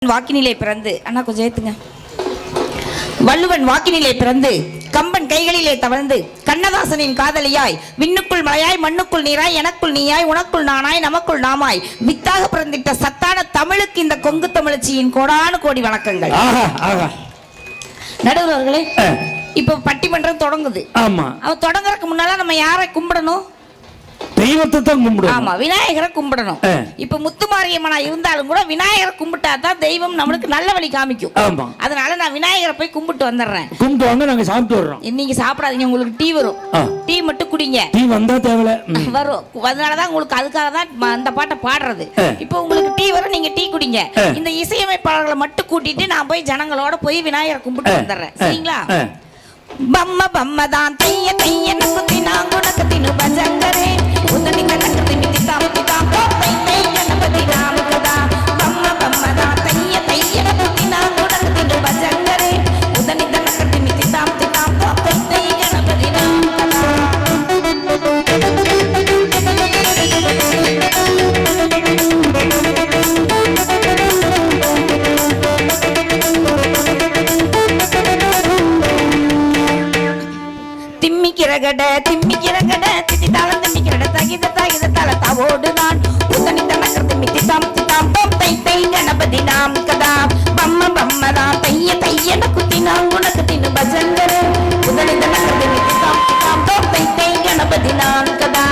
வாக்கினிலே பிறந்து அண்ணா கொஞ்சம் ஏத்துங்க. வள்ளுவன் வாக்கினிலே பிறந்து கம்பன் கைகளிலே தவழ்ந்து கண்ணதாசனின் காதலியாய் விண்ணுக்குள் மலையாய் மண்ணுக்குள் நீராய் எனக்குள் நீயாய் உனக்குள் நானாய் நமக்குள் நாமாய் வித்தாக பிறந்திட்ட சத்தான தமிழுக்கு இந்த கொங்கு தமிழச்சியின் கோடானு கோடி வணக்கங்கள். நடுவர்களே, இப்ப பட்டிமன்றம் தொடங்குது. ஆமா, அவ தொடங்குறதுக்கு முன்னால நம்ம யாரை கும்பிடணும்? தெய்வத்தை தான் கும்பிடணும். ஆமா, விநாயகரை கும்பிடணும். இப்ப முத்துமாரியம்மனா இருந்தாலும் கூட விநாயகரை கும்பிட்டா தான் தெய்வம் நம்மளுக்கு நல்ல வழி காமிக்கும். ஆமா, அதனால நான் விநாயகரை போய் கும்பிட்டு வந்துடுறேன். கும்பிட்டு வாங்க, நாங்க சாப்பிட்டு வர்றோம். நீங்க சாப்பிடாதீங்க, உங்களுக்கு டீ வரும். டீ மட்டும் குடிங்க. டீ வந்தா தேவல வரும். அதனாலதான் உங்களுக்கு அதுக்காக தான் அந்த பாட்டை பாடுறது. இப்போ உங்களுக்கு டீ வரும், நீங்க டீ குடிங்க. இந்த இசையமைப்பாளர்களை மட்டும் கூட்டிட்டு நான் போய் ஜனங்களோட போய் விநாயகரை கும்பிட்டு வந்துடுறேன். சரிங்களா? பம்ம பம்ம தான் தைய தைய நக்குத்தி நான் குணக்கத்தினு பஜங்கரே உதனி கணக்கத்தி மிதி தாமத்தி தாம்போ தை தை கணபதி ராமகதா பம்ம பம்ம தான் தைய தைய நக்குத்தி நான் குணக்கத்தினு பஜங்கரே உதனி கணக்கத்தி மிதி தாமத்தி தாம்போ தை தை கணபதி ராமகதா. திம்மிக்கிறகட திம்மிக்கிறகட திட்டி தாளம் திம்மிக்கிறட தகித தகித தல தவோடுதான் உதனி தனக்கத்தி மித்தி தாம் தாம் தோம் தை தை கணபதி நாம் கதா பம்ம பம்மதா தைய தையன குத்தி நாம் உனக்கு தின்னு பஜங்கர உதனி தனக்கத்தி மித்தி தாம் தாம் தோம் தை தை கணபதி நாம் கதா.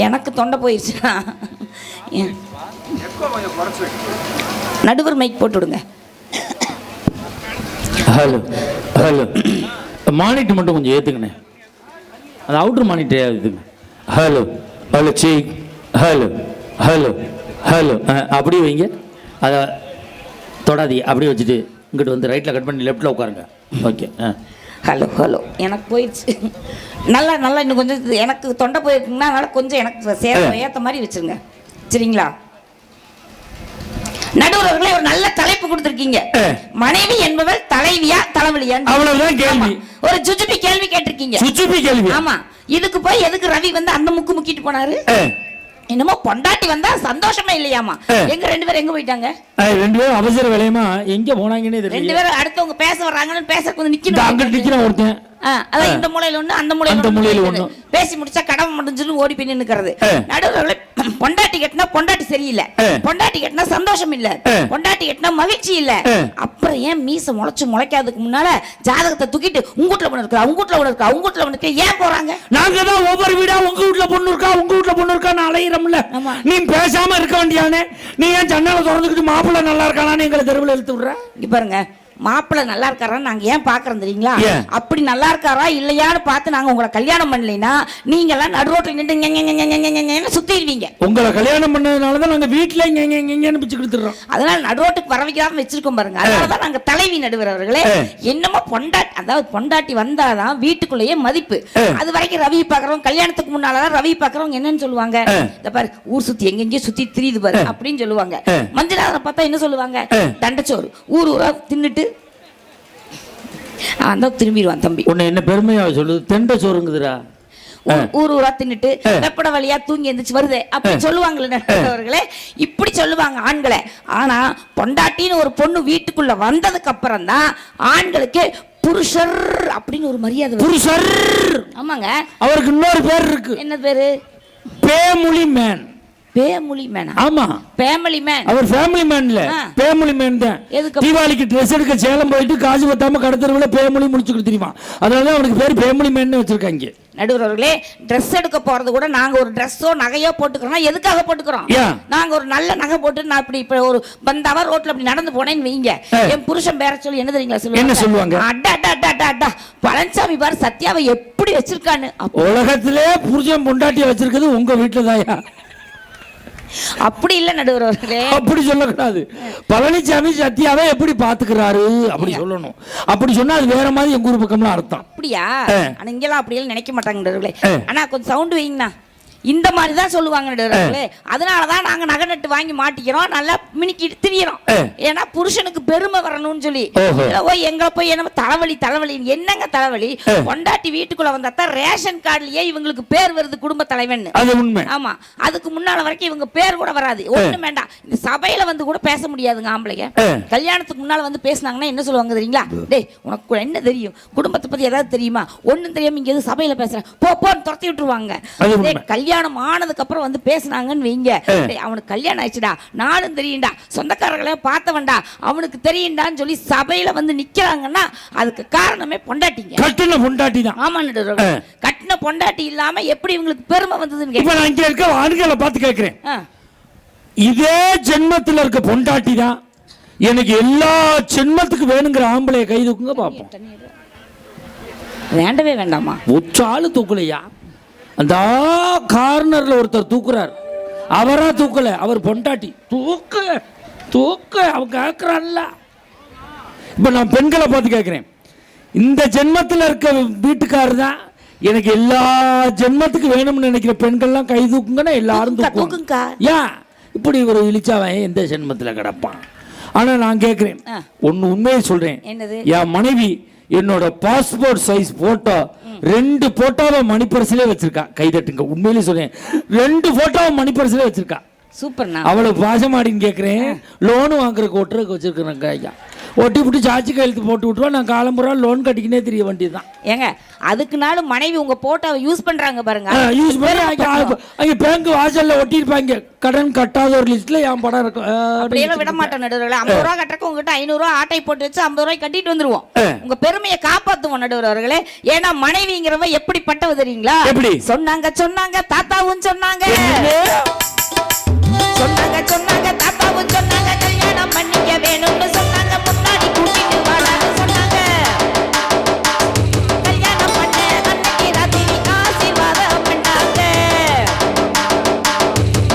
எனக்கு தொண்டை போயிடுச்சுன்னா நடுவர் மைக் போட்டு விடுங்க. ஹலோ ஹலோ, மானிட்டர் மட்டும் கொஞ்சம் ஏத்துக்கண்ணே, அது அவுட்டர் மானிட்டர் ஏத்துங்க. ஹலோ ஹலோ சி ஹலோ ஹலோ ஹலோ அப்படியே வைங்க, அதை தொடாதீங்க. அப்படியே வச்சுட்டு இங்கிட்டு வந்து ரைட்டில் கட் பண்ணி லெஃப்டில் உட்காருங்க. ஓகே. ஹலோ ஹலோ, எனக்கு போயிடுச்சு. நல்லா நல்லா இன்னும் கொஞ்சம் எனக்கு தொண்டை போயிருக்குங்கன்னா அதனால கொஞ்சம் எனக்கு ஏற்ற மாதிரி வச்சுருங்க. சரிங்களா? நடுவர்களே, ஒரு நல்ல தலைப்பு கொடுத்துருக்கீங்க. மனைவி என்பவள் தலைவியா தலைவலியா? அவ்வளவுதான் கேள்வி. ஒரு ஜுஜுபி கேள்வி கேட்டிருக்கீங்க. ஜுஜுபி கேள்வி. ஆமா, இதுக்கு போய் எதுக்கு ரவி வந்து அந்த முக்கு முக்கிட்டு போனாரு? என்னமோ பொண்டாட்டி வந்தா சந்தோஷமே இல்லையாமா. எங்க ரெண்டு பேரும் எங்க போயிட்டாங்க? ரெண்டு பேரும் அவசர வேலையமா எங்க போனாங்கன்னு தெரியல. ரெண்டு பேரும் அடுத்தவங்க பேச வர்றாங்கன்னு பேச கொஞ்சம் நிக்கணும். அங்க நிக்கிறேன் ஒருத்தன். அதான் இந்த மூலையில ஒண்ணு அந்த மூலையில ஒண்ணு பேசி முடிச்சா கடமை முடிஞ்சுன்னு ஓடி போய் நின்னுக்கிறது. நடுவுல பொண்டாட்டி கட்டினா பொண்டாட்டி சரியில்லை, பொண்டாட்டி கட்டினா சந்தோஷம் இல்ல, பொண்டாட்டி கட்டினா மகிழ்ச்சி இல்ல. அப்புறம் ஏன் மீச முளைக்காததுக்கு முன்னால ஜாதகத்தை தூக்கிட்டு உங்கூட்ல பொண்ணு இருக்கா உங்கூட்ல ஒண்ணு இருக்கா உங்கூட்ல ஒண்ணு இருக்கா ஏன் போறாங்க? நாங்க தான் ஒவ்வொரு வீடா உங்க வீட்ல பொண்ணு இருக்கா உங்க வீட்ல பொண்ணு இருக்கான்னு அலையிறோம்ல. நீ பேசாம இருக்க வேண்டியானே, நீ ஏன் ஜன்னலை திறந்துக்கிட்டு மாப்பிள்ளை நல்லா இருக்கானான்னு எங்களை தெருவில் இழுத்து விடுற? இங்க பாருங்க, மாப்பிள்ளை நல்லா இருக்காரான்னு நாங்க ஏன் பாக்குறோம் தெரியுங்களா? அப்படி நல்லா இருக்காரா இல்லையான்னு பார்த்து நாங்க உங்களை கல்யாணம் பண்ணலைன்னா நீங்க எல்லாம் நடுரோட்டில் நின்று சுத்திடுவீங்க. உங்களை கல்யாணம் பண்ணதுனாலதான் நாங்க வீட்டுல பிச்சு கொடுத்துறோம். அதனால நடுரோட்டுக்கு வர வைக்காம வச்சிருக்கோம் பாருங்க. அதனாலதான் நாங்க தலைவி நடுவர் அவர்களே. என்னமோ பொண்டாட்டி, அதாவது பொண்டாட்டி வந்தாதான் வீட்டுக்குள்ளேயே மதிப்பு. அது வரைக்கும் ரவி பாக்குறோம், கல்யாணத்துக்கு முன்னாலதான் ரவி பாக்குறவங்க என்னன்னு சொல்லுவாங்க, இந்த பாரு ஊர் சுத்தி எங்கெங்கயோ சுத்தி திரியுது பாரு அப்படின்னு சொல்லுவாங்க. மஞ்சளாதனை பார்த்தா என்ன சொல்லுவாங்க, தண்டச்சோறு ஊர் ஊரா தின்னுட்டு திரும்பிடுவான் தம்பி. உன்னை என்ன பெருமையா சொல்லுது, தெண்ட சோறுங்குதுரா. ஊர் ஊரா தின்னுட்டு வெப்பட வழியா தூங்கி எந்திரிச்சு வருது அப்படி சொல்லுவாங்களே. இப்படி சொல்லுவாங்க ஆண்களை. ஆனா பொண்டாட்டின்னு ஒரு பொண்ணு வீட்டுக்குள்ள வந்ததுக்கு அப்புறம் தான் ஆண்களுக்கு புருஷர் அப்படின்னு ஒரு மரியாதை வருது. புருஷர். ஆமாங்க. அவருக்கு இன்னொரு பேர் இருக்கு. என்ன பேரு? பேமுலி மேன். பேமுலி மேன். ஆமா, ஃபேமிலி மேன். அவர் ஃபேமிலி மேன் இல்ல, பேமுலி மேன் தான். தீபாவளிக்கு ட்ரெஸ் எடுக்க சேலம் போயிட்டு காசு பத்தாம கடத்தருவுல பேமுலி முடிச்சுக்கிட்டு தெரியுமா, அதனால அவனுக்கு பேர் பேமுலி மேன் வச்சிருக்காங்க. நடுவர்களே, ட்ரெஸ் எடுக்க போறது கூட நாங்க ஒரு ட்ரெஸ்ஸோ நகையோ போட்டுக்கிறோம். எதுக்காக போட்டுக்கிறோம்? நாங்க ஒரு நல்ல நகை போட்டு நான் இப்ப ஒரு வந்தவ ரோட்ல அப்படி நடந்து போனேன்னு வைங்க, என் புருஷன் பேர சொல்லி என்ன தெரியுங்களா என்ன சொல்லுவாங்க? அட்டா பழனிசாமி பாரு சத்யாவை எப்படி வச்சிருக்கான்னு. உலகத்திலே புருஷன் பொண்டாட்டிய வச்சிருக்கிறது உங்க வீட்டுல தாயா? அப்படி இல்ல நடுவர்களே, அப்படி சொல்லக்கூடாது. பழனிசாமி சத்யாவை எப்படி பாத்துக்கிறாரு அப்படி சொல்லணும். அப்படி சொன்னா அது வேற மாதிரி எங்க ஊர் பக்கம்லாம் அர்த்தம். அப்படியா? ஆனா இங்கெல்லாம் அப்படியெல்லாம் நினைக்க மாட்டாங்க நடுவர்களே. ஆனா கொஞ்சம் சவுண்ட் வைங்கண்ணா. இந்த மாதிரி தான் சொல்லுவாங்க நடுவர்களே. அதனாலதான் நாங்க நகை நட்டு வாங்கி மாட்டிக்கிறோம், நல்லா மினிக்கிட்டு திரியறோம். ஏன்னா புருஷனுக்கு பெருமை வரணும்னு சொல்லி. எங்களை போய் என்ன தலைவலி என்னங்க தலைவலி? கொண்டாட்டி வீட்டுக்குள்ள வந்தா ரேஷன் கார்டுலயே இவங்களுக்கு பேர் வருது குடும்ப தலைவன். ஆமா, அதுக்கு முன்னால வரைக்கும் இவங்க பேர் கூட வராது. ஒண்ணும் வேண்டாம், இந்த சபையில வந்து கூட பேச முடியாதுங்க ஆம்பளைங்க. கல்யாணத்துக்கு முன்னால வந்து பேசினாங்கன்னா என்ன சொல்லுவாங்க தெரியுங்களா? டேய் உனக்கு என்ன தெரியும், குடும்பத்தை பத்தி ஏதாவது தெரியுமா? ஒண்ணும் தெரியாம இங்க எது சபையில பேசுறேன் போன்னு துரத்தி விட்டுருவாங்க. கல்யாணம் ஆனதுக்கு அப்புறம் வந்து பேசினாங்கன்னு வைங்க, அவனுக்கு கல்யாணம் ஆயிடுச்சுடா, நானும் தெரியும்டா, சொந்தக்காரர்களே பார்த்தவன்டா, அவனுக்கு தெரியும்டான்னு சொல்லி சபையில வந்து நிக்கிறாங்கன்னா அதுக்கு காரணமே பொண்டாட்டிங்க. கட்டின பொண்டாட்டி தான். ஆமா நடுவர்களே, கட்டின பொண்டாட்டி இல்லாம எப்படி இவங்களுக்கு பெருமை வந்ததுன்னு இப்ப நான் இங்க இருக்க ஆண்களை பார்த்து கேட்கிறேன், இதே ஜென்மத்தில் இருக்க பொண்டாட்டி தான் எனக்கு எல்லா ஜென்மத்துக்கு வேணுங்கிற ஆம்பளைய கை தூக்குங்க பாப்போம். வேண்டவே வேண்டாமா? உச்சாலு தூக்கலையா? அந்த கார்னர்ல ஒருத்தர் தூக்குறார், அவரா தூக்கல, அவர் பொண்டாட்டி தூக்க அவ கேட்கிறான்ல. இப்ப நான் பெண்களை பார்த்து கேட்கிறேன், இந்த ஜென்மத்தில் இருக்க வீட்டுக்காரர் தான் எனக்கு எல்லா ஜென்மத்துக்கு வேணும்னு நினைக்கிற பெண்கள்லாம் கை தூக்குங்கன்னா எல்லாரும் தூக்குங்க. ஏன் இப்படி ஒரு இழிச்சாவன் எந்த ஜென்மத்தில் கிடப்பான்? ஆனா நான் கேட்கிறேன், ஒன்னு உண்மையை சொல்றேன், என் மனைவி என்னோட பாஸ்போர்ட் சைஸ் போட்டோ 2 போட்டோவை மணிப்பரிசிலே வச்சிருக்கா. கைதட்டுங்க, உண்மையிலே சொல்றேன், 2 போட்டோவை மணிப்பரிசிலே வச்சிருக்கா. சூப்பர்ண்ணா. அவ்வளவு பாசமாடின்னு கேட்கிறேன். லோனு வாங்குறதுக்கு ஒட்டுறதுக்கு வச்சிருக்கிறேன். ஐயா ஒட்டி விட்டு சாட்சி கையெழுத்து போட்டு விட்டுருவா, நான் காலம்புறா லோன் கட்டிக்கினே தெரிய வேண்டியதுதான். ஏங்க அதுக்குனாலும் மனைவி உங்க போட்டோவை யூஸ் பண்றாங்க பாருங்க. யூஸ் பண்ணி அங்க பேங்க் வாசல்ல ஒட்டிருப்பாங்க, கடன் கட்டாத ஒரு லிஸ்ட்ல என் படம் இருக்கும். அப்படியெல்லாம் விட மாட்டோம் நடுவர்களே. 50 ரூபா கட்டுறக்கு உங்ககிட்ட 500 ரூபா ஆட்டை போட்டு வச்சு 50 ரூபாய் கட்டிட்டு வந்துருவோம். உங்க பெருமையை காப்பாத்துவோம் நடுவர்களே. ஏன்னா மனைவிங்கிறவ எப்படிப்பட்டவ தெரியுங்களா? எப்படி சொன்னாங்க தாத்தாவும் சொன்னாங்க தாத்தாவும் சொன்னாங்க, கல்யாணம் பண்ணிக்க வேணும்னு சொன்னாங்க, முன்னாடி கூட்டிட்டு வாடான்னு சொன்னாங்க, கல்யாணம் பண்ண அன்னைக்கு ராத்திரி ஆசீர்வாதம் பண்ணாங்க,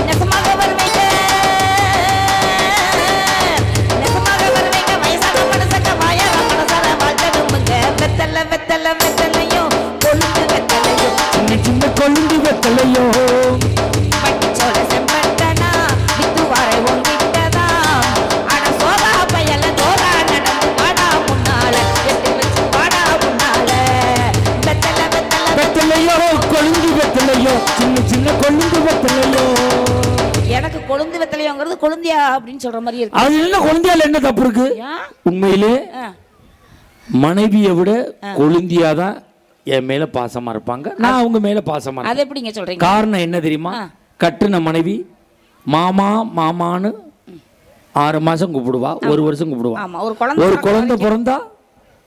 நெசமாக வருவீங்க வயசான மனசக்க வாயார மனசார வாழ்க்கணுமுங்க, வெத்தலையும் கொழுந்து வெத்தலையும் சின்ன கொழுந்து வெத்தலையும் எனக்கு கொழுந்து வெத்தலையோங்கிறது கொழுந்தியா அப்படின்னு சொல்ற மாதிரி இருக்கு. அது என்ன கொழுந்தியால என்ன தப்பு இருக்கு? உண்மையிலே மனைவியை விட கொழுந்தியா தான் என் மேல பாசமா இருப்பாங்க, நான் அவங்க மேல பாசமா. அது எப்படிங்க சொல்றீங்க? காரணம் என்ன தெரியுமா? கட்டுன மனைவி மாமான்னு 6 மாசம் கூப்பிடுவா, 1 வருஷம் கூப்பிடுவா. ஒரு குழந்தை பிறந்தா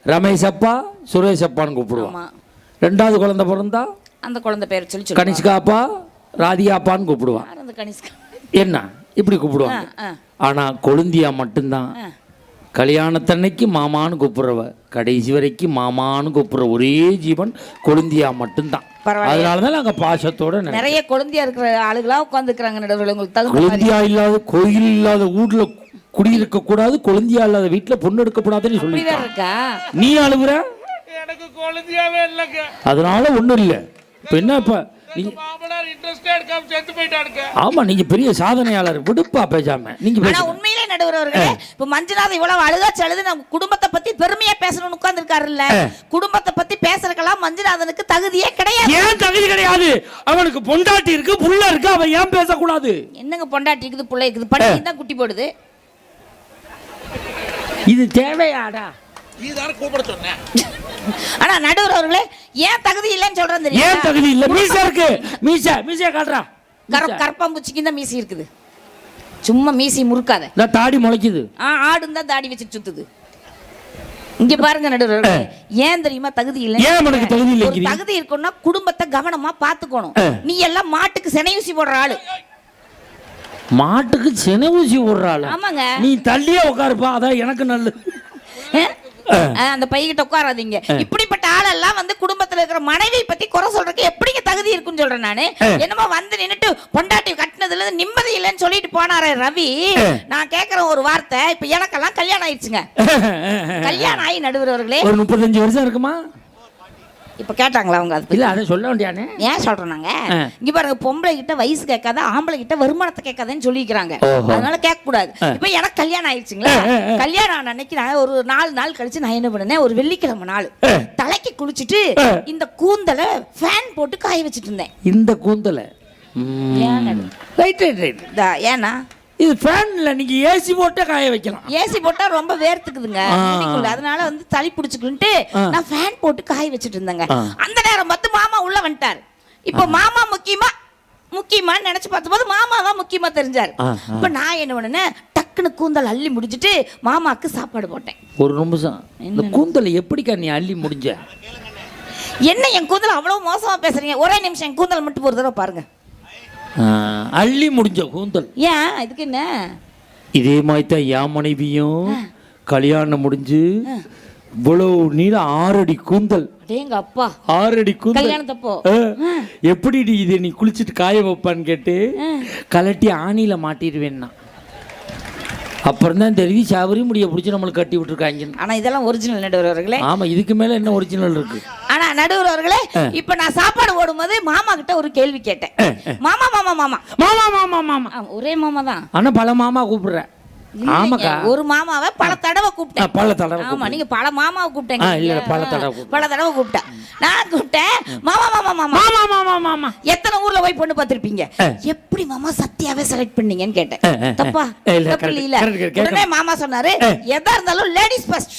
ரமேஷ் அப்பா சுரேஷ் அப்பான்னு கூப்பிடுவா. 2வது குழந்தை பிறந்தா அந்த குழந்தை பேர் சொல்லி கனிஷ்கா அப்பா ராதிகா அப்பான்னு கூப்பிடுவான். என்ன இப்படி கூப்பிடுவாங்க. ஆனா கொழுந்தியா மட்டும்தான் கல்யாணத்தன்னைக்கு மாமான்னு கூப்பிடுறவ, கடைசி வரைக்கும் மாமான்னு கூப்பிடுற ஒரே ஜீவன் கொழுந்தியா மட்டும்தான். அதனாலதான் நாங்க பாசத்தோட நிறைய கொழுந்தியா இருக்கிற ஆளுகளா உட்கார்ந்துக்கிறாங்க. கொழுந்தியா இல்லாத கோயில் இல்லாத ஊர்ல குடியிருக்க கூடாது, கொழுந்தியா இல்லாத வீட்டுல பொண்ணு எடுக்க கூடாதுன்னு சொல்லி நீ அழுகுற. எனக்கு கொழுந்தியாவே இல்லங்க, அதனால ஒண்ணும் இல்ல. இப்ப என்ன இப்ப ஆமா நீங்க பெரிய சாதனையாளர், விடுப்பா பேசாம நீங்க. உண்மையிலே நடுவர்களே, இப்ப மஞ்சுநாத் இவ்வளவு அழுகாச்சு அழுது நம்ம குடும்பத்தை பத்தி பெருமையா பேசணும்னு உட்கார்ந்து இருக்காருல்ல, குடும்பத்தை பத்தி பேசுறதுக்கெல்லாம் மஞ்சுநாதனுக்கு தகுதியே கிடையாது. ஏன் தகுதி கிடையாது? அவனுக்கு பொண்டாட்டி இருக்கு, புள்ள இருக்கு, அவன் ஏன் பேசக்கூடாது? என்னங்க பொண்டாட்டி இருக்குது, புள்ள இருக்குது, பண்ணி தான் குட்டி போடுது. இது தேவையாடா? நீ தான கூப்பிட சொன்ன. ஆனா நடுவர் அவர்களே ஏன் தகுதி இல்லைன்னு சொல்றேன் தெரியுமா? ஏன் தகுதி இல்ல? மீசை இருக்கு. மீசை காட்டுறா. கரப்பாம்பூச்சிக்கு தான் மீசி இருக்குது. சும்மா மீசி முறுக்காத. இந்த தாடி முளைக்குது. ஆடும் தான் தாடி வச்சு சுத்துது. இங்க பாருங்க நடுவர், ஏன் தெரியுமா தகுதி இல்லை? ஏன் உனக்கு தகுதி இல்லை? தகுதி இருக்குன்னா குடும்பத்தை கவனமா பாத்துக்கணும். நீ எல்லாம் மாட்டுக்கு செனை ஊசி போடுற ஆளு. மாட்டுக்கு செனை ஊசி போடுற ஆளு? ஆமாங்க. நீ தள்ளியே உட்காருப்பா, அதான் எனக்கு நல்லது. அந்த பையகிட்ட உட்காராதீங்க. இப்படிப்பட்ட ஆளெல்லாம் வந்து குடும்பத்துல இருக்கிற மனைவி பத்தி குறை சொல்றதுக்கு எப்படிங்க தகுதி இருக்குன்னு சொல்றேன் நானு. என்னமோ வந்து நின்னுட்டு பொண்டாட்டி கட்டினதுல இருந்து நிம்மதி இல்லைன்னு சொல்லிட்டு போனாரே ரவி. நான் கேக்குற ஒரு வார்த்தை, இப்ப எனக்கெல்லாம் கல்யாணம் ஆயிடுச்சுங்க. கல்யாணம் ஆகி நடுவர் அவர்களே ஒரு 35 வருஷம் இருக்குமா? இப்ப கேட்டாங்களா அவங்க? அது இல்ல, அதை சொல்ல வேண்டியானே. ஏன் சொல்றோம் நாங்க? இங்க பாருங்க, பொம்பளை கிட்ட வயசு கேட்காத, ஆம்பளை கிட்ட வருமானத்தை கேட்காதன்னு சொல்லிக்கிறாங்க. அதனால கேட்க கூடாது. இப்ப எனக்கு கல்யாணம் ஆயிடுச்சுங்களா? கல்யாணம் ஆன அன்னைக்கு நான் ஒரு 4 நாள் கழிச்சு நான் என்ன பண்ணேன், ஒரு வெள்ளிக்கிழமை நாள் தலைக்கு குளிச்சுட்டு இந்த கூந்தலை ஃபேன் போட்டு காய வச்சுட்டு இருந்தேன். இந்த கூந்தலை ஏன்னா இது ஃபேன்ல நீங்க ஏசி போட்டா காய வைக்கலாம். ஏசி போட்டா ரொம்ப வேர்த்துக்குதுங்க, அதனால வந்து தலை பிடிச்சுக்கிட்டு நான் ஃபேன் போட்டு காய வச்சுட்டு இருந்தேங்க. அந்த நேரம் பார்த்து மாமா உள்ள வந்துட்டார். இப்போ மாமா முக்கியமான்னு நினைச்சு பார்த்தபோது மாமா தான் முக்கியமா தெரிஞ்சாரு. இப்ப நான் என்ன பண்ணேன், டக்குன்னு கூந்தல் அள்ளி முடிச்சிட்டு மாமாக்கு சாப்பாடு போட்டேன். ஒரு நிமிஷம், இந்த கூந்தலை எப்படிக்கா நீ அள்ளி முடிஞ்ச? என்ன என் கூந்தல் அவ்வளவு மோசமா பேசுறீங்க? ஒரே நிமிஷம் என் கூந்தல் மட்டும் ஒரு தடவை பாருங்க. அள்ளி முடிஞ்ச கூந்தல். ஏன் இதுக்கு என்ன? இதே மாதிரி தான் என் மனைவியும் கல்யாணம் முடிஞ்சு இவ்வளவு நீளம் 6 அடி கூந்தல். எங்க அப்பா 6 அடி கூந்தல் கல்யாணத்தப்போ எப்படி இதை நீ குளிச்சுட்டு காய வைப்பான்னு கேட்டு கலட்டி ஆணியில மாட்டிடுவேன்னா அப்புறம் தான் தெரியுது சவரி முடிய பிடிச்சி நம்மளுக்கு கட்டி விட்டுருக்காங்க. ஆனா இதெல்லாம் ஒரிஜினல் நடுவர் அவர்களே. ஆமா, இதுக்கு மேல என்ன ஒரிஜினல் இருக்கு? ஆனா நடுவர் அவர்களே, இப்ப நான் சாப்பாடு போடும்போது மாமா கிட்ட ஒரு கேள்வி கேட்டேன். மாமா மாமா மாமா மாமா மாமா மாமா ஒரே மாமா தான். ஆனா பல மாமா கூப்பிடுறேன். ஆமாக்கா, ஒரு மாமாவை பல தடவை கூப்பிட்டேன். பல தடவை. ஆமா, நீங்க பல மாமாவை கூப்பிட்டீங்க. இல்ல, பல தடவை கூப்பிட்டேன். நான் கூப்பிட்டேன் மாமா மாமா மாமா மாமா மாமா மாமா. எத்தனை ஊர்ல போய் பொண்ணு பார்த்திருப்பீங்க? எப்படி மாமா சத்யாவே செலக்ட் பண்ணீங்கன்னு கேட்டேன். தப்பா? இல்ல. உடனே மாமா சொன்னாரு, எதா இருந்தாலும் லேடிஸ் ஃபர்ஸ்ட்,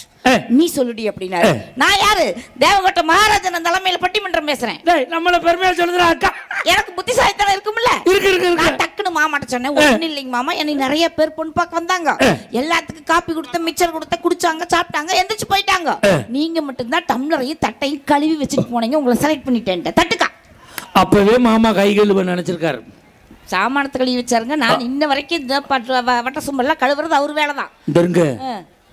நீ சொல்லுடி அப்படின்னாரு. நான் யாரு? தேவகோட்டை மகாராஜன் தலைமையில பட்டிமன்றம் பேசுறேன். நம்மள பெருமையா சொல்லுறா அக்கா. எனக்கு புத்திசாலித்தனம் இருக்கும்ல. இருக்கு. நான் டக்குன்னு மாமாட்ட சொன்னேன், ஒண்ணு இல்லைங்க மாமா, எனக்கு நிறைய பேர் பொண்ணு பார்க்க வந்தாங்க. எல்லாத்துக்கும் காப்பி கொடுத்த, மிச்சர் கொடுத்த, குடிச்சாங்க, சாப்பிட்டாங்க, எந்திரிச்சு போயிட்டாங்க. நீங்க மட்டும்தான் டம்ளரையும் தட்டையும் கழுவி வச்சுட்டு போனீங்க, உங்களை செலக்ட் பண்ணிட்டேன். தட்டுக்கா. அப்பவே மாமா கை கழுவ நினைச்சிருக்காரு. சாமானத்தை கழுவி வச்சாருங்க. நான் இன்ன வரைக்கும் வட்ட சும்பெல்லாம் கழுவுறது அவர் வேலைதான்.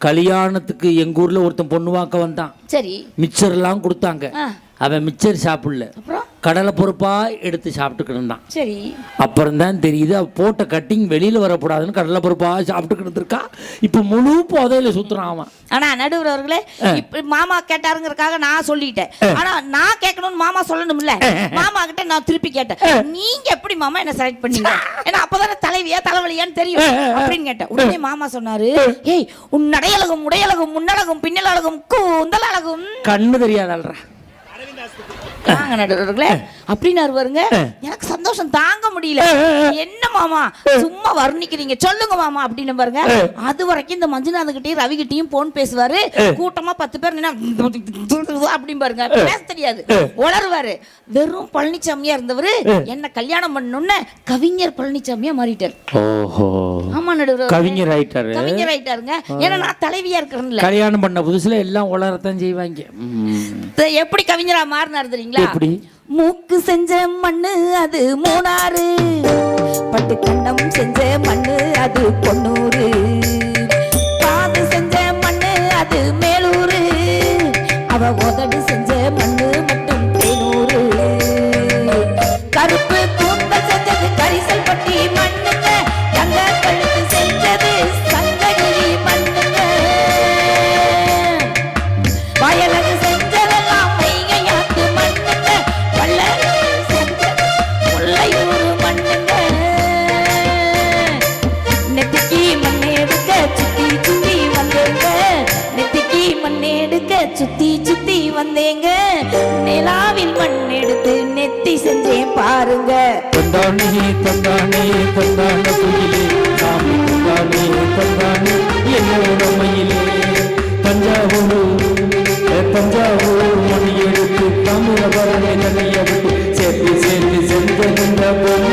கல்யாணத்துக்கு எங்க ஊர்ல ஒருத்தன் பொண்ணு வாக்க வந்தான். சரி, மிச்சர் எல்லாம் கொடுத்தாங்க. அவன் மிச்சர் சாப்பிடல, கடலை பொறுப்பா எடுத்து சாப்பிட்டுக்கிட்டு இருந்தான். சரி, அப்புறம் தான் தெரியுது போட்ட கட்டிங் வெளியில வரக்கூடாதுன்னு கடலை பொறுப்பா சாப்பிட்டுக்கிட்டு இருக்கா. இப்ப முழு போதையில சுத்துறான் அவன். ஆனா நடுவர் அவர்களே, இப்ப மாமா கேட்டாருங்கிறதுக்காக நான் சொல்லிட்டேன். ஆனா நான் கேட்கணும்னு மாமா சொல்லணும்ல. மாமா கிட்ட நான் திருப்பி கேட்டேன், நீங்க எப்படி மாமா என்ன செலக்ட் பண்ணீங்க? ஏன்னா அப்பதானே தலைவியா தலைவலியான்னு தெரியும் அப்படின்னு கேட்டேன். உடனே மாமா சொன்னாரு, ஏய், உன் நடையழகும் உடையழகும் முன்னழகும் பின்னலழகும் கூந்தல் அழகும் கண்ணு தெரியாதல்ற அப்படின்னு வருங்க. எனக்கு சந்தோஷம் தாங்க முடியல. என்ன மாமா சும்மா வர்ணிக்கிறீங்க, சொல்லுங்க மாமா அப்படின்னு பாருங்க. அது வரைக்கும் இந்த மஞ்சுநாதன் கிட்டயும் ரவி கிட்டயும் போன் பேசுவாரு. கூட்டமா 10 பேர் அப்படின்னு பாருங்க, பேச தெரியாது, உளருவாரு. வெறும் பழனிசாமியா இருந்தவரு என்ன கல்யாணம் பண்ணணும்னு கவிஞர் பழனிசாமியா மாறிட்டாரு. ஆமா நடுவர், கவிஞர் ஆயிட்டாருங்க. ஏன்னா நான் தலைவியா இருக்கிறேன்ல. கல்யாணம் பண்ண புதுசுல எல்லாம் உளரத்தான் செய்வாங்க. எப்படி கவிஞரா மாறினாரு தெரியுங்களா? எப்படி? மூக்கு செஞ்ச மண்ணு அது மூணாறு, பட்டு கண்டம் செஞ்ச மண்ணு அது பொன்னூறு, காது செஞ்ச மண்ணு அது மேலூரு, அவ உதடு செஞ்ச மண்ணு மட்டும் தேனூரு, கருப்பு கூந்தல் செஞ்சது கரிசல் பட்டி மண்ணுங்க, தங்க கழுத்து செஞ்சது சங்ககிரி மண்ணுங்க, வயலகு செஞ்சதெல்லாம் மைகையாத்து மண்ணுங்க, வள்ளலு செஞ்சது கொள்ளையூர் மண்ணுங்க, நெத்திக்கு மண்ணெடுக்க சுத்தி சுத்தி வந்தேங்க, நெத்திக்கு மண்ணெடுக்க சுத்தி சுத்தி வந்தேங்க, நிலாவில் மண்ணெடுத்து நெத்தி செஞ்சேன் பாருங்க. தந்தானே தந்தானே தந்தான குயிலே, சாமி தந்தானே தந்தானே என்னோட மயிலே, தஞ்சாவூர் தஞ்சாவூர் எவ்வளவு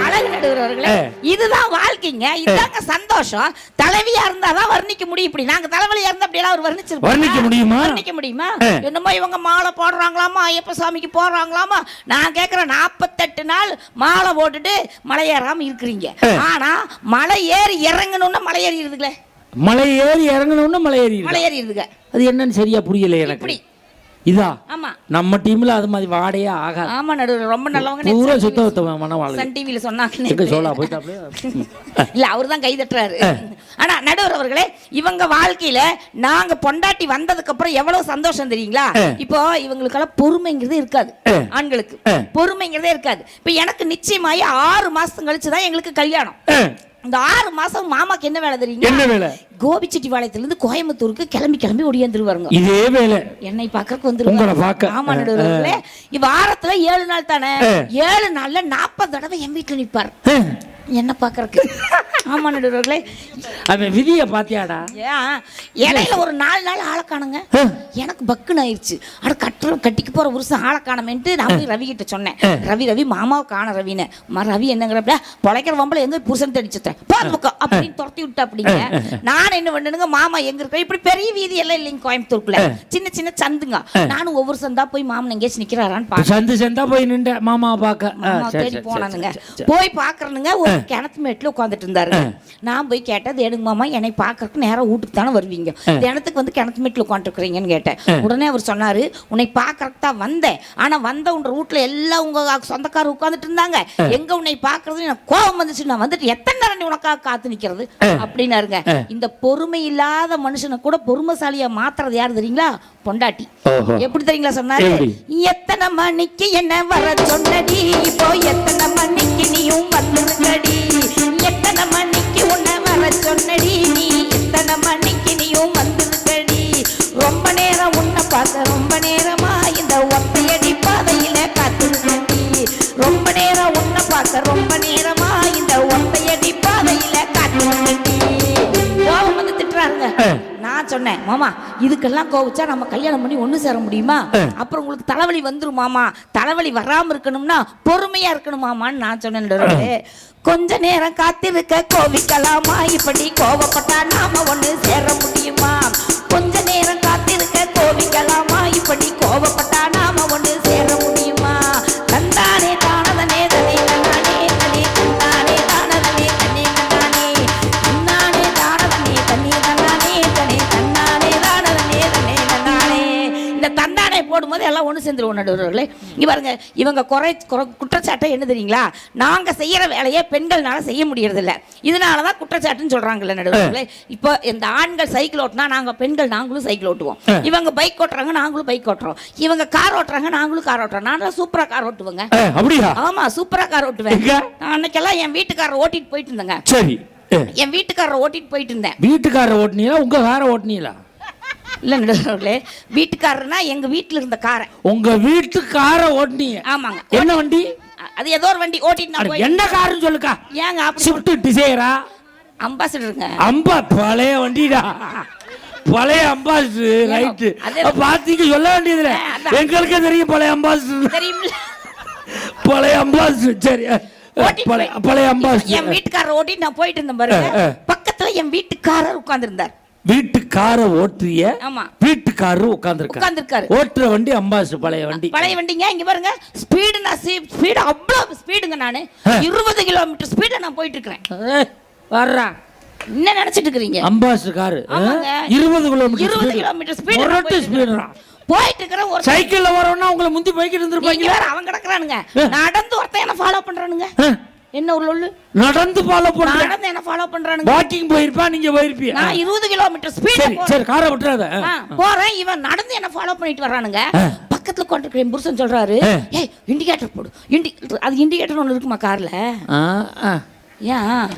அழகு நடுவர்களே. இதுதான் வாழ்க்கைங்க, இதுதாங்க சந்தோஷம். தலைவியா இருந்தாதான் வர்ணிக்க முடியும். இப்படி நாங்க தலைவலியா இருந்தா அப்படி எல்லாம் வர்ணிக்க முடியுமா? வர்ணிக்க முடியுமா? என்னமோ இவங்க மாலை போடுறாங்களாமா, ஐயப்ப சாமிக்கு போடுறாங்களாமா. நான் கேக்குறேன், 48 நாள் மாலை போட்டுட்டு மலை ஏறாம இருக்கிறீங்க. ஆனா மலை ஏறி இறங்கணும்னா மலை ஏறி இருக்குல்ல, மலை ஏறி இறங்கணும்னா மலை ஏறி இருக்குங்க. அது என்னன்னு சரியா புரியல எனக்கு. இதா ஆமா, நம்ம டீம்ல அது மாதிரி வாடையே ஆகாது. ஆமா நடுவர் ரொம்ப நல்லவங்க. பூரா சுத்தமான வாழ்க்கை. சன் டிவில சொன்னாங்க. சோலா போயிட்டாப்ல. இல்ல அவர்தான் கை தட்டுறாரு. ஆனா நடுவர் அவர்களே, இவங்க வாழ்க்கையில நாங்க பொண்டாட்டி வந்ததுக்கு அப்புறம் எவ்வளவு சந்தோஷம் தெரியுங்களா? இப்போ இவங்களுக்கெல்லாம் பொறுமைங்கிறதே இருக்காது. ஆண்களுக்கு பொறுமைங்கிறதே இருக்காது. இப்ப எனக்கு நிச்சயமாயி 6 மாசம் கழிச்சுதான் எங்களுக்கு கல்யாணம். இந்த 6 மாசம் மாமாக்கு என்ன வேலை தெரியுங்க? என்ன வேலை? கோபிச்செட்டிபாளையத்துல இருந்து கோயம்புத்தூருக்கு கிளம்பி ஓடியாந்துருவாருங்க. இதே வேலை என்னை பாக்கறதுக்கு வந்துருவாங்க. ஆமா நடுவர்களே, வாரத்துல 7 நாள் தானே, 7 நாள்ல 40 தடவை என் வீட்டுல நிப்பார் என்ன பாக்கறதுக்கு. ஆமா நடுவர்களே, அவன் விதிய பாத்தியாடா? இடையில ஒரு 4 நாள் ஆளை காணுங்க. எனக்கு பக்குன்னு ஆயிடுச்சு. அட கட்டிக்கு போற புருஷன் ஆளை காணமேன்ட்டு நான் போய் ரவி கிட்ட சொன்னேன். ரவி மாமாவை காண ரவின்னு. ரவி என்னங்கிறப்ப பொழைக்கிற வம்பல எங்க புருஷன் தடிச்சுட்டேன் அப்படின்னு துரத்தி விட்டா. அப்படிங்க நான் என்ன பண்ணுங்க, மாமா எங்க இருக்க இப்படி பெரிய வீதி எல்லாம் இல்லைங்க கோயம்புத்தூருக்குள்ள, சின்ன சின்ன சந்துங்க. நானும் ஒவ்வொரு சந்தா போய் மாமன் எங்கேயாச்சும் நிக்கிறாரான்னு சந்து சந்தா போய் நின்ற மாமா பாக்க தேடி போனானுங்க. போய் பாக்குறனுங்க, ஒரு கிணத்து மேட்டுல உட்காந்துட்டு இருந்தாரு. நான் போய் கேட்டேன், தேடுங்க மாமா, என்னை பாக்குறதுக்கு நேரம் வீட்டுக்கு தானே வருவீங்க, தினத்துக்கு வந்து கிணத்து மேட்டுல உட்காந்துருக்கீங்கன்னு கேட்டேன். உடனே அவர் சொன்னாரு, உன்னை பாக்குறதுக்கு தான் வந்தேன், ஆனா வந்த உன்ற வீட்டுல எல்லாம் உங்க சொந்தக்காரர் உட்காந்துட்டு இருந்தாங்க, எங்க உன்னை பாக்குறது எனக்கு கோபம் வந்துச்சு, நான் வந்துட்டு எத்தனை நேரம் உனக்காக காத்து நிக்கிறது அப்படின்னாருங்க. இந்த பொறுமை இல்லாத மனுஷனை கூட பொறுமைசாலியா மாத்துறது யாரு தெரியுங்களா? பொண்டாட்டி. எப்படி தெரியுங்களா சொன்னாரு? எத்தனை மணிக்கு என்ன வர சொன்னடி, இப்போ எத்தனை மணிக்கு நீயும் வந்துருக்கடி, எத்தனை மணிக்கு உன்னை வர சொன்னடி, நீ எத்தனை மணிக்கு நீயும் வந்துருக்கடி, ரொம்ப நேரம் உன்னை பார்க்க ரொம்ப நேரமா இந்த ஒத்தையடி பாதையில காத்திருக்கடி, ரொம்ப நேரம் உன்னை பார்க்க ரொம்ப நேரமா இந்த ஒத்தையடி பாதையில காத்திருக்கடி. கோபம் வந்து திட்டுறாருங்க. நான் சொன்னேன், மாமா இதுக்கெல்லாம் கோவிச்சா நம்ம கல்யாணம் பண்ணி ஒண்ணு சேர முடியுமா? அப்புறம் உங்களுக்கு தலைவலி வந்துரும் மாமா, தலைவலி வராம இருக்கணும்னா பொறுமையா இருக்கணுமாமான்னு நான் சொன்னேன். கொஞ்ச நேரம் காத்திருக்க கோவிக்கலாமா, இப்படி கோவப்பட்டா நாம ஒண்ணு சேர முடியுமா? கொஞ்ச நேரம் காத்திருக்க கோவிக்கலாமா, இப்படி கோவப்பட்டா நாம ஒண்ணு சேர முடியுமா? தந்தானே தானதனே தனே தன்னானே தனே தந்தானே தானதனே தனே தன்னானே தன்னானே தானதனே தனே தன்னானே தனே தன்னானே தானதனே தனே தன்னானே. இந்த தந்தானே போடும்போது எல்லாம் ஒன்று சேர்ந்துருவோம் நடுவர்களே. பாருங்க, இவங்க குற்றச்சாட்டை என்ன தெரியுங்களா? நாங்க செய்யற வேலையை பெண்கள்னால செய்ய முடியறதில்ல, இதனாலதான் குற்றச்சாட்டுன்னு சொல்றாங்கல்ல நடுவர்களே. இப்போ இந்த ஆண்கள் சைக்கிள் ஓட்டினா நாங்களும் சைக்கிள் ஓட்டுவோம், இவங்க பைக் ஓட்டுறாங்க நாங்களும் பைக் ஓட்டுறோம், இவங்க கார் ஓட்டுறாங்க நாங்களும் கார் ஓட்டுறோம். நான் சூப்பரா கார் ஓட்டுவேங்க. ஆமா, சூப்பரா கார் ஓட்டுவேன். அன்னைக்கெல்லாம் என் வீட்டுக்காரர் ஓட்டிட்டு போயிட்டு இருந்தேங்க. சரி, என் வீட்டுக்காரர் ஓட்டிட்டு போயிட்டு இருந்தேன். வீட்டுக்காரர் ஓட்டுனீங்களா உங்க காரை ஓட்டுனீங்களா? இல்ல நடுவர்களே, வீட்டுக்காரர்னா எங்க வீட்டுல இருந்த காரை. உங்க வீட்டு காரை ஓட்டுனீங்க? ஆமாங்க. என்ன வண்டி அது? ஏதோ ஒரு வண்டி ஓட்டிட்டு. என்ன காருன்னு சொல்லுக்கா? ஏங்க ஸ்விஃப்ட் டிசைரா? அம்பாசிடருங்க. பழைய வண்டிடா, பழைய அம்பாசிடர். ரைட்டு, பாத்தீங்க சொல்ல வேண்டியதுல எங்களுக்கே தெரியும். பழைய அம்பாசிடர் தெரியுமில்ல, பழைய அம்பாசிடர். சரி, பழைய அம்பாசிடர். என் வீட்டுக்காரர் ஓட்டிட்டு நான் போயிட்டு இருந்தேன் பாருங்க, பக்கத்துல என் வீட்டுக்காரர் உட்கார்ந்து இருந்தார். வீட்டுக்கார ஓட்டுறிய? ஆமா, வீட்டுக்காரர் உட்கார்ந்திருக்காரு. ஓட்டுற வண்டி அம்பாசிடர், பழைய வண்டிங்க. இங்க பாருங்க, ஸ்பீடு அவ்வளவு ஸ்பீடுங்க. நானு 20 கிலோமீட்டர் ஸ்பீட்ல நான் போயிட்டு இருக்கேன். வர்றா என்ன நினைச்சிட்டு இருக்கீங்க? அம்பாசிடர் காரு 20 கிலோமீட்டர் ஸ்பீடு போயிட்டு இருக்கிற ஒரு சைக்கிள்ல வரணும்னா உங்களை முந்தி போய்கிட்டு இருந்திருப்பாங்க. அவங்க கிடக்குறானுங்க, நடந்து ஒருத்தன் என்ன ஃபாலோ பண்றானுங்க. என்ன ஒரு நடந்து ஃபாலோ பண்றாங்க, நடந்து என்ன ஃபாலோ பண்றானுங்க. வாக்கிங் போயிருப்பா, நீங்க போயிருப்பீங்க. நான் 20 கிலோமீட்டர் ஸ்பீட். சரி, காரை விட்டுறாத. போறேன், இவன் நடந்து என்ன ஃபாலோ பண்ணிட்டு வரானுங்க. பக்கத்துல கொண்டிருக்கிற புருஷன் சொல்றாரு, ஏய் இண்டிகேட்டர் போடு. அது இண்டிகேட்டர் ஒன்னு இருக்குமா கார்ல? ஏன்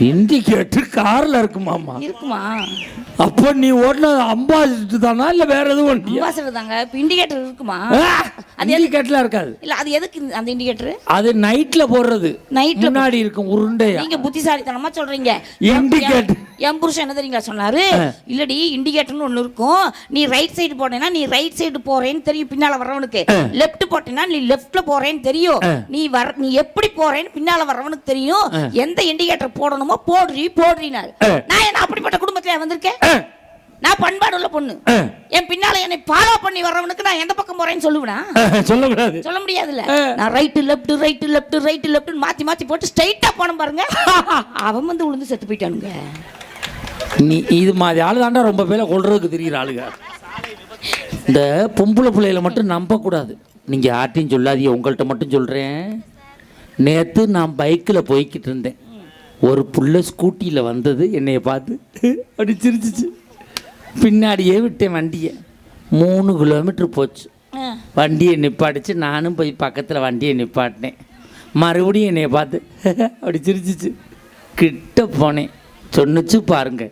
இண்டிகேட்டர் கார்ல இருக்குமாமா? இருக்குமா? அப்ப நீ ஓட்டுன அம்பாசிடர் தானா இல்ல வேற எதுவும்? அம்பாசிடர் தாங்க. இண்டிகேட்டர் இருக்குமா? அது இண்டிகேட்டர்லாம் இருக்காது. இல்ல அது எதுக்கு அந்த இண்டிகேட்டர்? அது நைட்ல போடுறது. நைட்ல முன்னாடி இருக்கும் உருண்டையா. நீங்க புத்திசாலித்தனமா சொல்றீங்க. இண்டிகேட்டர் என் புருஷன் என்ன தெரியுங்களா சொன்னாரு, இல்லடி இண்டிகேட்டர்னு ஒண்ணு இருக்கும், நீ ரைட் சைடு போனேன்னா நீ ரைட் சைடு போறேன்னு தெரியும் பின்னால வர்றவனுக்கு, லெஃப்ட் போட்டேன்னா நீ லெஃப்ட்ல போறேன்னு தெரியும், நீ எப்படி போறேன்னு பின்னால வர்றவனுக்கு தெரியும், எந்த இண்டிகேட்டர் போடணுமோ போடுறினாரு. நான் என்ன அப்படிப்பட்ட குடும்பத்துல வந்திருக்கேன்? நான் பண்பாடு உள்ள பொண்ணு. என் பின்னால என்னை ஃபாலோ பண்ணி வர்றவனுக்கு நான் எந்த பக்கம் போறேன்னு சொல்லுவேனா? சொல்லக்கூடாது, சொல்ல முடியாதுல்ல. நான் ரைட் லெஃப்ட் மாத்தி போட்டு ஸ்ட்ரைட்டா போன பாருங்க, அவன் வந்து விழுந்து செத்து போயிட்டானுங்க. நீ இது மாதிரி ஆளு தாண்டா ரொம்ப பேரை கொள்றதுக்கு தெரியுற ஆளுங்க. இந்த பொம்பளை பிள்ளைகளை மட்டும் நம்பக்கூடாது. நீங்கள் யார்ட்டையும் சொல்லாதீங்க, உங்கள்கிட்ட மட்டும் சொல்கிறேன். நேற்று நான் பைக்கில் போய்கிட்டு இருந்தேன். ஒரு புள்ள ஸ்கூட்டியில் வந்தது, என்னைய பார்த்து அப்படி சிரிச்சிச்சு. பின்னாடியே விட்டேன் வண்டியை. 3 கிலோமீட்டர் போச்சு. வண்டியை நிப்பாடிச்சு. நானும் போய் பக்கத்தில் வண்டியை நிப்பாட்டினேன். மறுபடியும் என்னைய பார்த்து அப்படி சிரிச்சிச்சு. கிட்ட போனேன். சொன்னிச்சு பாருங்க,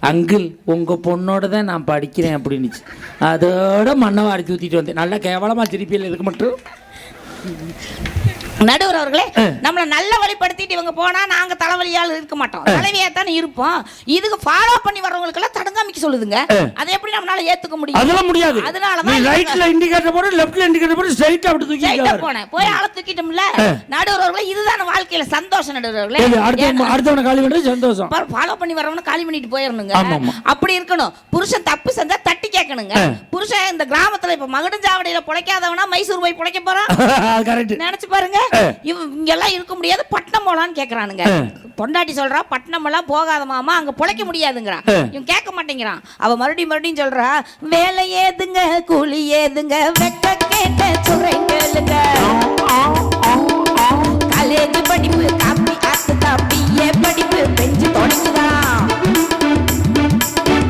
அங்கிள் உங்கள் பொண்ணோட தான் நான் படிக்கிறேன் அப்படின்னுச்சு. அதோட மண்ணை வாடி ஊற்றிட்டு வந்தேன். நல்லா கேவலமாக திருப்பியில் இதுக்கு மட்டும். நடுவர் அவர்களே, நம்மள நல்ல வழிப்படுத்திட்டு இவங்க போனா நாங்க தலைவலியால் இருக்க மாட்டோம், தலைவியா தானே இருப்போம். இதுக்கு ஃபாலோ பண்ணி வரவங்களுக்கு எல்லாம் தடங்காமிக்க சொல்லுதுங்க. அதை எப்படி நம்மளால ஏத்துக்க முடியும்? அதெல்லாம் முடியாது. அதனால தான் ரைட்ல இண்டிகேட்டர் போடு, லெஃப்ட்ல இண்டிகேட்டர் போடு, ஸ்ட்ரைட்டா அப்படி தூக்கிட்டு போனேன். போய் ஆள தூக்கிட்டோம்ல. நடுவர் அவர்களே, இதுதான் வாழ்க்கையில சந்தோஷம். நடுவர் அவர்களே, அடுத்தவன காலி பண்றது சந்தோஷம். ஃபாலோ பண்ணி வரவன காலி பண்ணிட்டு போயிரணுங்க. அப்படி இருக்கணும். புருஷன் தப்பு செஞ்சா தட்டி கேட்கணுங்க. புருஷன் இந்த கிராமத்துல இப்ப மகுடஞ்சாவடியில பொழைக்காதவனா மைசூர் போய் பொழைக்க போறான். நினைச்சு பாருங்க. இங்கெல்லாம் இருக்க முடியாது, பட்டணம் போலான்னு கேக்குறானுங்க. பொண்டாட்டி சொல்றா பட்டணம் எல்லாம் போகாத மாமா, அங்க பொழைக்க முடியாதுங்கிறா. இவன் கேட்க மாட்டேங்கிறான். அவ மறுபடியும் சொல்றா, வேலை ஏதுங்க கூலி ஏதுங்க, வெக்க கேட்ட சுரைங்களுங்க, காலேஜ் படிப்பு காப்பி ஆத்துதா, பிஏ படிப்பு பெஞ்சு தொடங்குதா,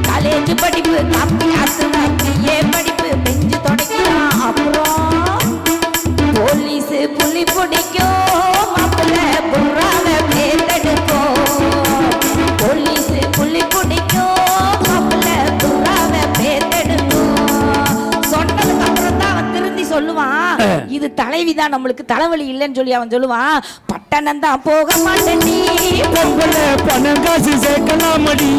காலேஜ் படிப்பு காப்பி ஆத்துதா, பிஏ படிப்பு பெஞ்சு தொடங்குதா, அப்புறம் போலீஸ் புலி பிடிக்கும், மாப்பிள்ள புறாவ பேத்தெடுக்கும், போலீஸ் புலி பிடிக்கும், மாப்பிள்ள புறாவ பேத்தெடுக்கும். சொன்னதுக்கு அப்புறம் தான் அவன் திருந்தி சொல்லுவான், இது தலைவிதான், நம்மளுக்கு தலைவலி இல்லைன்னு சொல்லி அவன் சொல்லுவான். பட்டணம் தான் போக மாட்டேன், நீ பணம் காசு சேர்க்கலாமடி,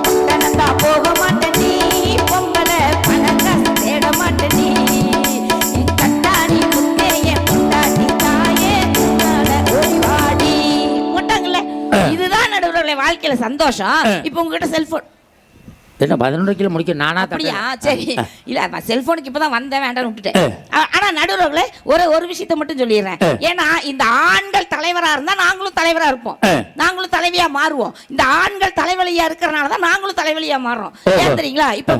பட்டணம் தான் போக மாட்டேன், நீ பொங்கலை பணம் காசு தேட மாட்டேன், நீ வாழ்க்கையில சந்தோஷம். இப்போ உங்ககிட்ட செல்போன் என்ன 11 கிலோ முடிக்க நானா? அப்படியா? சரி. இல்ல செல்போனுக்கு இப்பதான் வந்தேன், வேண்டாம் விட்டுட்டேன். ஆனா நடுவர்களே, ஒரு விஷயத்தை மட்டும் சொல்லிடுறேன். ஏன்னா இந்த ஆண்கள் தலைவரா இருந்தா நாங்களும் தலைவரா இருப்போம், நாங்களும் தலைவியா மாறுவோம். இந்த ஆண்கள் தலைவலியா இருக்கிறனாலதான் நாங்களும் தலைவலியா மாறுறோம். ஏன் தெரியுங்களா? இப்ப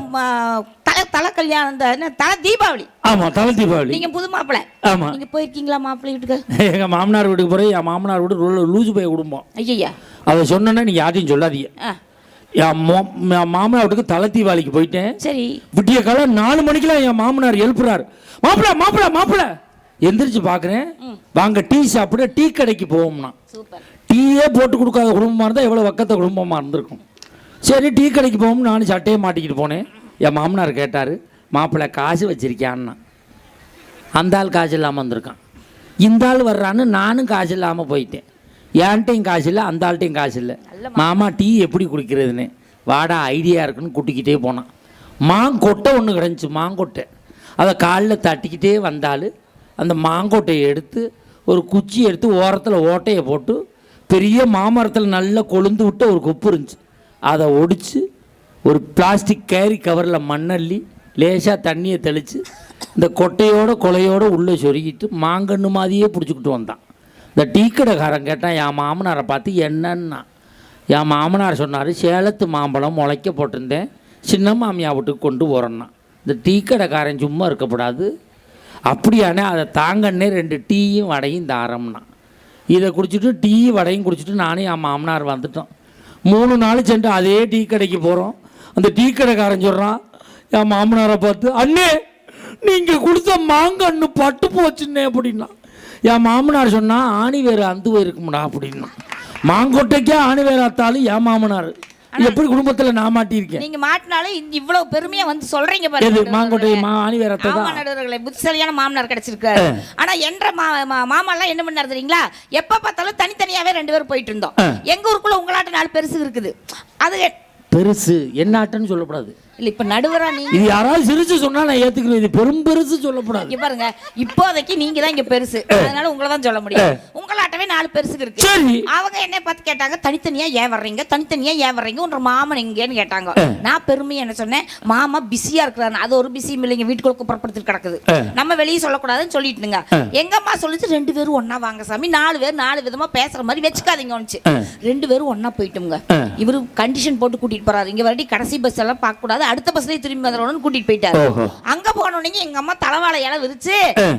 தலை கல்யாணம், தலை தீபாவளி. ஆமா, தலை தீபாவளி. நீங்க புது மாப்பிள்ளை. ஆமா. நீங்க போயிருக்கீங்களா மாப்பிள்ளை வீட்டுக்கு? எங்க மாமனார் வீட்டுக்கு போய், என் மாமனார் வீடு லூசு போய் குடும்பம். ஐயா, அதை சொன்னா நீங்க யாரையும் சொல்லாதீங்க. என் மாமனார் வீட்டுக்கு தலை தீபாவளிக்கு போயிட்டேன். சரி. விட்டிய காலம் 4 மணிக்கெல்லாம் என் மாமனார் எழுப்புறாரு, மாப்பிள்ள. எந்திரிச்சு பாக்குறேன், வாங்க டீ சாப்பிட டீ கடைக்கு போவோம்னா. டீயே போட்டு கொடுக்காத குடும்பமா இருந்தா எவ்வளவு வக்கத்த குடும்பமா இருந்திருக்கும். சரி, டீ கடைக்கு போவோம். நானும் சட்டையை மாட்டிக்கிட்டு போனேன். என் மாமனார் கேட்டாரு, மாப்பிள்ளை காசு வச்சிருக்கியான்னா. அந்த ஆள் காசு இல்லாமல் வந்திருக்கான். இந்த ஆள் வர்றான்னு நானும் காசு இல்லாமல் போயிட்டேன். என்கிட்டையும் காசு இல்லை, அந்த ஆள்கிட்டையும் காசு இல்லை. மாமா டீ எப்படி குடிக்கிறதுன்னு, வாடா ஐடியா இருக்குன்னு கூட்டிக்கிட்டே போனான். மாங்கொட்டை ஒன்று கிடந்துச்சு, மாங்கொட்டை. அதை காலில் தட்டிக்கிட்டே வந்தாலும் அந்த மாங்கொட்டையை எடுத்து ஒரு குச்சி எடுத்து ஓரத்தில் ஓட்டையை போட்டு பெரிய மாமரத்தில் நல்லா கொழுந்து விட்டு ஒரு கொப்பு இருந்துச்சு, அதை ஒடிச்சு ஒரு பிளாஸ்டிக் கேரி கவரில் மண்ணள்ளி லேசாக தண்ணியை தெளித்து இந்த கொலையோடு உள்ளே சொருகிட்டு மாங்கன்று மாதிரியே பிடிச்சிக்கிட்டு வந்தான். இந்த டீ கடைக்காரன் கேட்டான், என் மாமனாரை பார்த்து என்னன்னா. என் மாமனார் சொன்னார், சேலத்து மாம்பழம் முளைக்க போட்டிருந்தேன், சின்ன மாமியா வீட்டுக்கு கொண்டு போகிறேன்னா. இந்த டீ கடைக்காரன் சும்மா இருக்கப்படாது, அப்படியானே அதை தாங்கன்னே 2 டீயும் வடையும் தாரம்னா. இதை குடிச்சிட்டு டீ வடையும் குடிச்சிட்டு நானும் என் மாமனார் வந்துட்டோம். 3 நாள் சென்று அதே டீ கடைக்கு போகிறோம். அந்த டீ கடைக்காரன் சொல்கிறான் என் மாமனாரை பார்த்து, அண்ணே நீங்கள் கொடுத்த மாங்கன்று பட்டு போச்சுன்னே அப்படின்னா. என் மாமனார் சொன்னால் ஆணி வேறு அந்து போயிருக்கும்டா அப்படின்னா. மாங்கொட்டைக்கே ஆணி வேறு அத்தாலும் என் மாமனார். எப்படி குடும்பத்துல நான் மாட்டியிருக்கேன். நீங்க மாட்டினாலும் இவ்வளவு பெருமையா வந்து சொல்றீங்க எது பாருங்க. மாங்கோட்டை ஆணி வேற ஆமா நடுவர்களே, புத்திசாலியான மாமனார் கிடைச்சிருக்காரு. ஆனா என்ற மாமா எல்லாம் என்ன பண்ணாரு தெரியுங்களா, எப்ப பார்த்தாலும் தனித்தனியாவே 2 பேரும் போயிட்டு இருந்தோம். எங்க ஊருக்குள்ள உங்களாட்ட 4 பெருசு இருக்குது. அது பெருசு என்ன ஆட்டன்னு சொல்லக்கூடாது. இல்ல இப்ப நடுவரா நீங்க இது யாராவது சிரிச்சு சொன்னா நான் ஏத்துக்கிறேன். இது பெரும் பெருசு சொல்லக்கூடாது. இங்க பாருங்க, இப்போதைக்கு நீங்க தான் இங்க பெருசு, அதனால உங்களை தான் சொல்ல முடியும். உங்களாட்டவே 4 பெருசுக்கு இருக்கு. அவங்க என்ன பார்த்து கேட்டாங்க, தனித்தனியா ஏன் வர்றீங்க, தனித்தனியா ஏன் வர்றீங்க, உன்ற மாமன் எங்கன்னு கேட்டாங்க. நான் பெருமையா என்ன சொன்னேன், மாமா பிஸியா இருக்கிறாரு. அது ஒரு பிஸி இல்லைங்க, வீட்டுக்குள்ள குப்பரப்படுத்தி கிடக்குது, நம்ம வெளியே சொல்லக்கூடாதுன்னு சொல்லிட்டுங்க. எங்க அம்மா சொல்லிச்சு 2 பேரும் ஒன்னா வாங்க சாமி, 4 பேர் 4 விதமா பேசுற மாதிரி வச்சுக்காதீங்க. 2 பேரும் ஒன்னா போயிட்டோங்க. இவரு கண்டிஷன் போட்டு கூட்டிட்டு போறாரு, இங்க வரடி கடைசி பஸ் எல்லாம் பார்க்க கூடாது, அடுத்த பஸ்லயே திரும்பி வந்துடணும்னு கூட்டிட்டு போயிட்டாரு. அங்க போனோடனே எங்க அம்மா தலைவாழை இலை விரிச்சு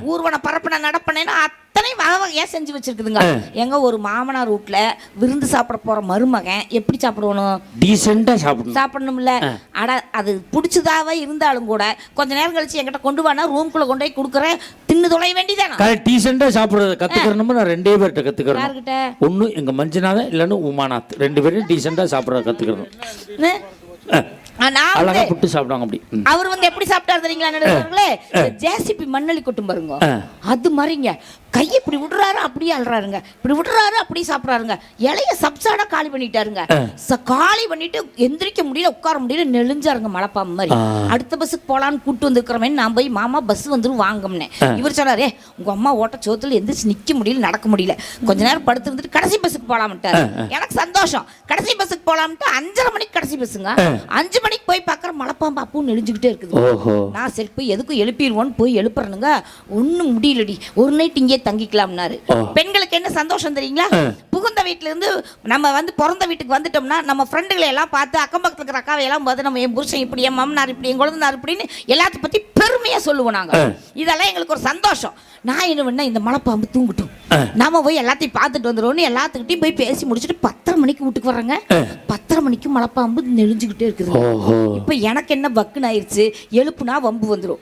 ஊர்வன பரப்பன நடப்பனேன்னு அத்தனை வகை வகையா செஞ்சு வச்சிருக்குதுங்க. எங்க ஒரு மாமனார் வீட்டுல விருந்து சாப்பிட போற மருமகன் எப்படி சாப்பிடணும், டீசெண்டா சாப்பிடணும்ல. அட அது பிடிச்சதாவே இருந்தாலும் கூட கொஞ்ச நேரம் கழிச்சு என்கிட்ட கொண்டு வானா ரூம்குள்ள கொண்டு போய் கொடுக்குறேன், தின்னு தொலை வேண்டியதானே. டீசெண்டா சாப்பிடுறத கத்துக்கிறோம். நான் 2 பேர்கிட்ட கத்துக்கிறேன். யார்கிட்ட? ஒண்ணு எங்க மஞ்சனாத இல்லன்னு உமாநாத், 2 பேரும் டீசெண்டா சாப்பிடுறத கத்துக்கிறோம். அழகா புட்டு சாப்பிடுவாங்க. அப்படி அவர் வந்து எப்படி சாப்பிட்டாரு தெரியுங்களா நடுவர்களே, ஜேசிபி மண்ணலி கொட்டும் பாருங்க, அது மாதிரிங்க. கையை இப்படி விடுறாரு அப்படியே அழுறாருங்க, இப்படி விடுறாரு அப்படியே சாப்பிட்றாருங்க. இலைய சப்சாடா காலி பண்ணிட்டாருங்க. காலி பண்ணிட்டு எந்திரிக்க முடியல, உட்கார முடியல, நெளிஞ்சாருங்க மலைப்பாம்பு மாதிரி. அடுத்த பஸ்ஸுக்கு போலான்னு கூட்டு வந்துருக்கிறமே, நான் போய் மாமா பஸ் வந்துடும் வாங்கம்னே. இவர் சொன்னாரே, உங்க அம்மா ஓட்ட சோத்துல எந்திரிச்சு நிக்க முடியல, நடக்க முடியல, கொஞ்ச நேரம் படுத்து இருந்துட்டு கடைசி பஸ்ஸுக்கு போலாம்ட்டாரு. எனக்கு சந்தோஷம். கடைசி பஸ்ஸுக்கு போலாம்ட்டு 5:30 மணிக்கு கடைசி பஸ்ஸுங்க. 5 மணிக்கு போய் பார்க்குற மலைப்பாம்பு அப்பவும் நெளிஞ்சுக்கிட்டே இருக்குது. நான் சரி போய் எதுக்கும் எழுப்பிடுவோன்னு போய் எழுப்புறனுங்க. ஒன்றும் முடியலடி, ஒரு நைட் இங்கே தங்கிக்கலாம்னாரு. பெண்களுக்கு என்ன சந்தோஷம் தெரியுங்களா, புகுந்த வீட்டுல இருந்து நம்ம வந்து பிறந்த வீட்டுக்கு வந்துட்டோம்னா நம்ம ஃப்ரெண்டுகளை எல்லாம் பார்த்து அக்கம் பக்கத்துல இருக்கிற அக்காவை எல்லாம் பார்த்து நம்ம என் புருஷன் இப்படி, என் மாமனார் இப்படி, என் குழந்தைனார் இப்படின்னு எல்லாத்த பத்தி பெருமையா சொல்லுவோம் நாங்க. இதெல்லாம் எங்களுக்கு ஒரு சந்தோஷம். நான் என்ன பண்ண, இந்த மலைப்பாம்பு தூங்கட்டும், நாம போய் எல்லாத்தையும் பார்த்துட்டு வந்துடுவோம்னு எல்லாத்துக்கிட்டையும் போய் பேசி முடிச்சுட்டு 10:30 மணிக்கு வீட்டுக்கு வர்றாங்க. 10:30 மணிக்கு மலைப்பாம்பு நெளிஞ்சுக்கிட்டே இருக்குது. இப்ப எனக்கு என்ன பக்குன்னு ஆயிடுச்சு, எழுப்புனா வம்பு வந்துடும்.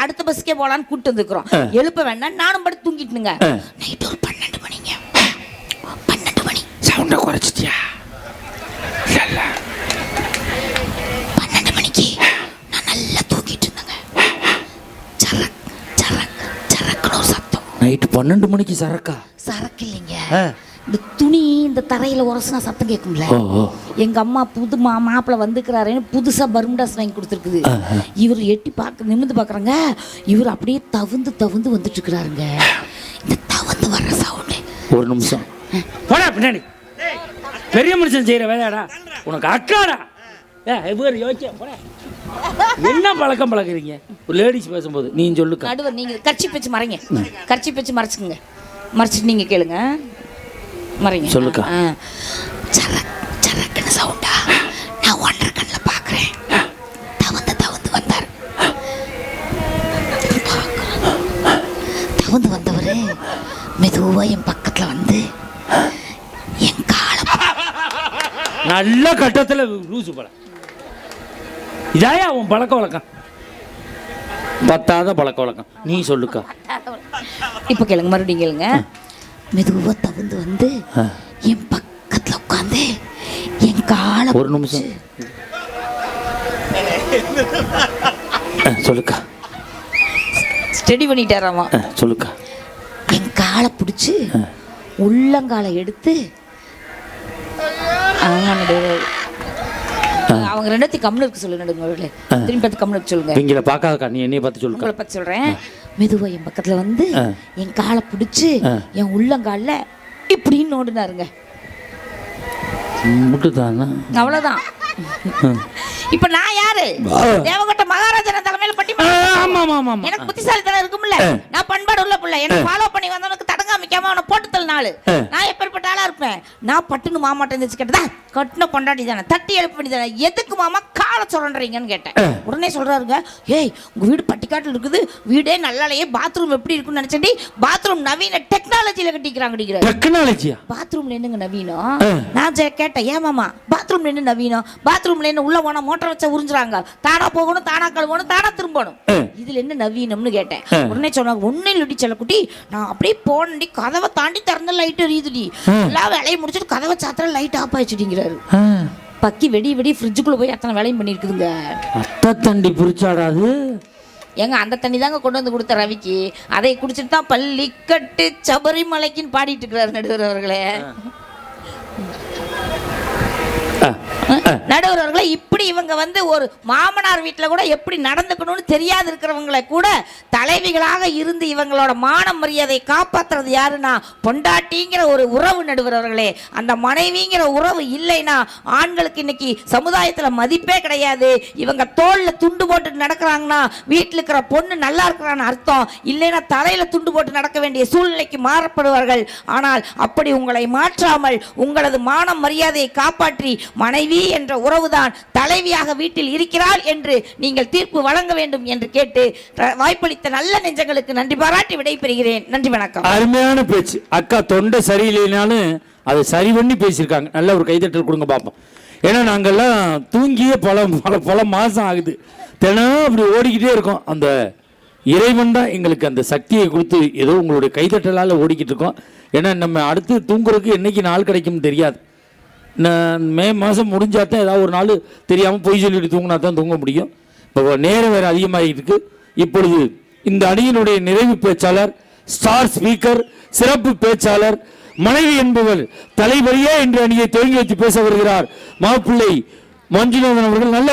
அடுத்த பஸ்க்கே போலான்னு கூட்டு வந்துக்கிறோம். எழுப்ப வேண்டாம், நானும் படுத்து தூங்கிட்டுங்க. நைட் ஒரு 12 மணிங்க, 12 மணி. சவுண்ட குறைச்சிட்டியா? 12 மணிக்கு நான் நல்லா தூங்கிட்டு இருந்தேங்க. சரக் சரக் சரக்குன்னு ஒரு சத்தம். நைட் 12 மணிக்கு சரக்கா? சரக்கு இல்லைங்க, இந்த துணி இந்த தரையில உரசுனா சத்தம் கேட்கும்ல. எங்க அம்மா புது மாப்பிள்ள வந்துக்கிறாருன்னு புதுசா பர்முடாஸ் வாங்கி கொடுத்துருக்குது. இவர் எட்டி பார்க்க நிமிந்து பார்க்குறாங்க, இவர் அப்படியே தவுந்து தவுந்து வந்துட்டு இருக்கிறாருங்க. இந்த தவுந்து வர்ற சவுண்டு. ஒரு நிமிஷம் போடா பின்னாடி, பெரிய மனுஷன் செய்யற வேலையாடா, உனக்கு அக்காடா. என்ன பழக்கம் பழக்கிறீங்க ஒரு லேடிஸ் பேசும்போது? நீ சொல்லுங்க நடுவர், நீங்க கர்ச்சி வச்சு மறைங்க, கர்ச்சி வச்சு மறைச்சுக்குங்க, மறைச்சிட்டு நீங்க கேளுங்க, மறைங்க சொல்லுக்கா. சரக் சரக்குன்னு சவுண்டா நான் 1.5 கண்ணில் பார்க்குறேன். தவந்து தவந்து வந்தார். தவந்து வந்தவர் மெதுவா என் பக்கத்துல வந்து என் காலம் நல்ல கட்டத்தில் லூசு பழம். இதாயா உன் பழக்க வழக்கம்? பத்தாத பழக்க வழக்கம். நீ சொல்லுக்கா. இப்போ கேளுங்க, மறுபடியும் கேளுங்க. மெதுவா தவந்து வந்து என் பக்கத்துல உட்காந்து என் காலை. ஒரு நிமிஷம் சொல்லுக்கா. ஸ்டடி பண்ணிட்டாராமா. சொல்லுக்கா. என் காலை பிடிச்சி உள்ளங்காலை எடுத்து அவங்க 2 கம்னு இருக்கு சொல்லு நடுங்க. திரும்பி பார்த்து கம்னு இருக்கு சொல்லுங்க. நீங்கள பார்க்காதக்கா, நீ என்னைய பார்த்து சொல்லுங்க. உங்களை பார்த்து சொல்றேன். மெதுவா என் பக்கத்துல வந்து என் காலை பிடிச்சி என் உள்ளங்கால இப்படின்னு நோண்டுனாருங்க. அவ்வளவுதான். இப்ப நான் யாரு? தேவகோட்டை மகாராஜா தலைமையில பட்டி. எனக்கு புத்திசாலித்தனம் இருக்கும்ல, நான் பண்பாடு உள்ள பிள்ளை. என்ன ஃபாலோ பண்ணி வந்தவனுக்கு தடங்காமிக்காம அவனை போட்டு தள்ள நாள். நான் எப்பேற்பட்ட ஆளா இருப்பேன்? நான் பட்டுன்னு மாமாட்ட இருந்துச்சு கேட்டதா, கட்டின கொண்டாடி தானே, தட்டி எழுப்ப பண்ணி தானே, எதுக்கு மாமா காலை சொல்றீங்கன்னு கேட்டேன். உடனே சொல்றாருங்க, ஏய் உங்க வீடு பட்டிக்காட்டில் இருக்குது, வீடே நல்லாலேயே, பாத்ரூம் எப்படி இருக்குன்னு நினைச்சேன். பாத்ரூம் நவீன டெக்னாலஜியில கட்டிக்கிறாங்க. டெக்னாலஜியா? பாத்ரூம்ல என்னங்க நவீனம்? நான் கேட்டேன், ஏன் மாமா பாத்ரூம்ல என்ன நவீனம்? பாத்ரூம்ல என்ன உள்ள போனா மோட்டர் வச்சா உறிஞ்சுறாங்க, தானா போகணும், தானா கழுவணும், தானா திரும்பணும், இதுல என்ன நவீனம்னு கேட்டேன். உடனே சொன்னாங்க, ஒன்னும் இல்லடி செல்லக்குட்டி, நான் அப்படியே போனடி, கதவை தாண்டி திறந்த லைட் எரியுதுடி, எல்லா வேலையை முடிச்சுட்டு கதவை சாத்திர லைட் ஆஃப் ஆயிடுச்சுடிங்கிறாரு. பக்கி வெடி வெடி ஃப்ரிட்ஜுக்குள்ள போய் அத்தனை வேலையும் பண்ணியிருக்குதுங்க. அட்டை தண்டி புரிச்சாடாது. ஏங்க அந்த தண்ணி தாங்க கொண்டு வந்து கொடுத்த ரவிக்கு. அதை குடிச்சிட்டு தான் பள்ளிக்கட்டு சபரிமலைக்குன்னு பாடிட்டு இருக்கிறார் நடுவர் அவர்களே. நடுவர் அவர்களே, இப்படி இவங்க வந்து ஒரு மாமனார் வீட்டில் கூட எப்படி நடந்துக்கணும்னு தெரியாது இருக்கிறவங்களை கூட தலைவிகளாக இருந்து இவங்களோட மான மரியாதையை காப்பாற்றுறது யாருன்னா பொண்டாட்டிங்கிற ஒரு உறவு. நடுவர் அவர்களே, அந்த மனைவிங்கிற உறவு இல்லைன்னா ஆண்களுக்கு இன்னைக்கு சமுதாயத்தில் மதிப்பே கிடையாது. இவங்க தோளில் துண்டு போட்டு நடக்கிறாங்கன்னா வீட்டில் இருக்கிற பொண்ணு நல்லா இருக்கிறான்னு அர்த்தம். இல்லைன்னா தலையில் துண்டு போட்டு நடக்க வேண்டிய சூழ்நிலைக்கு மாறப்படுவார்கள். ஆனால் அப்படி உங்களை மாற்றாமல் உங்களது மான மரியாதையை காப்பாற்றி மனைவி என்ற உறவுதான் தலைவியாக வீட்டில் இருக்கிறாள் என்று நீங்கள் தீர்ப்பு வழங்க வேண்டும் என்று கேட்டு வாய்ப்பளித்த நல்ல நெஞ்சங்களுக்கு நன்றி பாராட்டி விடைபெறுகிறேன். நன்றி, வணக்கம். அருமையான பேச்சு. அக்கா தொண்டை சரியில்லைனாலும் அதை சரி பண்ணி பேசியிருக்காங்க. நல்ல ஒரு கைதட்டல் கொடுங்க பார்ப்போம். ஏன்னா நாங்கள்லாம் தூங்கியே பல மாதம் ஆகுது. தினம் அப்படி ஓடிக்கிட்டே இருக்கோம். அந்த இறைவன் தான் எங்களுக்கு அந்த சக்தியை கொடுத்து ஏதோ உங்களுடைய கைதட்டலால் ஓடிக்கிட்டு இருக்கோம். ஏன்னா நம்ம அடுத்து தூங்குறதுக்கு என்னைக்கு நாள் கிடைக்கும்னு தெரியாது. மே மாதம் முடிஞ்சாதான் ஏதாவது ஒரு நாள் தெரியாமல் பொய் சொல்லிட்டு தூங்கினா தான் தூங்க முடியும். இப்போ நேரம் வேறு அதிகமாகிட்டு இருக்கு. இப்பொழுது இந்த அணியினுடைய நிறைவு பேச்சாளர், ஸ்டார் ஸ்பீக்கர், சிறப்பு பேச்சாளர், மனைவி என்பவர் தலைவரியே என்று அணியை துவங்கி வச்சு பேச வருகிறார் மாப்பிள்ளை மஞ்சுநாதன் அவர்கள். நல்ல